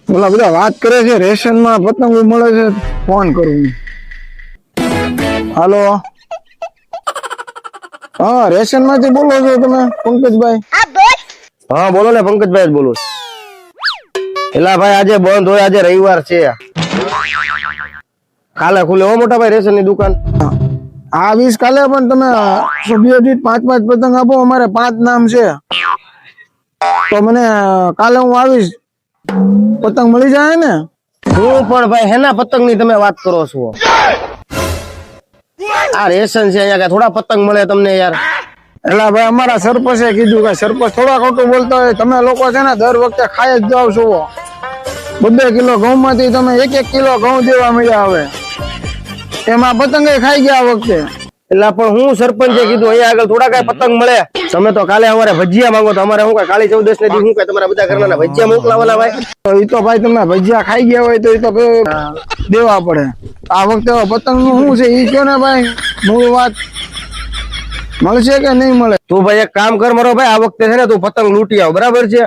ઓલા બધા વાત કરે છે રેશન માં પતંગો મળે છે, ફોન કરું. હાલો, હા રેશન માંથી બોલો છો તમે પંકજભાઈ? હા બોલો ને પંકજભાઈ જ બોલું. એલા ભાઈ આજે બંધ હોય, આજે રવિવાર છે. કાલે ખુલે હો મોટા ભાઈ રેશન ની દુકાન. આવીશ કાલે, પણ તમે સભ્ય દીઠ 5-5 પતંગ આપો. અમારે 5 નામ છે, તો મને કાલે હું આવીશ. પતંગ મળી જાય ને? હું પણ ભાઈ હેના પતંગ ની તમે વાત કરો છો? આ રેશન છે અહીંયા, થોડા પતંગ મળે તમને યાર? એટલે ભાઈ અમારા સરપંચે કીધું કે સરપંચ થોડા ખોટું બોલતા હોય. તમે લોકો છે ને દર વખતે ખાઈ જ જાવ છો. 2 કિલો ઘઉં માંથી તમે 1 કિલો ઘઉં દેવા મળ્યા. હવે એમાં પતંગ ખાઈ ગયા આ વખતે. એટલે પણ હું સરપંચે કીધું અહીંયા આગળ થોડા કઈ પતંગ મળે. તમે તો કાલે અમારે ભજીયા માંગો તો અમારે શું કઈ કાળી 14 ને દી શું કઈ તમારા બધા ઘરના ભજીયા મોકલાવાના ભાઈ? એ તો ભાઈ તમે ભજીયા ખાઈ ગયા હોય તો એ તો દેવા પડે. આ વખતે પતંગ નું શું છે એ કયો ને ભાઈ, મૂળ વાત. મળશે કે નહીં મળે? તું ભાઈ એક કામ કર મારો ભાઈ, આ વખતે છે ને તું પતંગ લૂંટી આવ, બરાબર છે?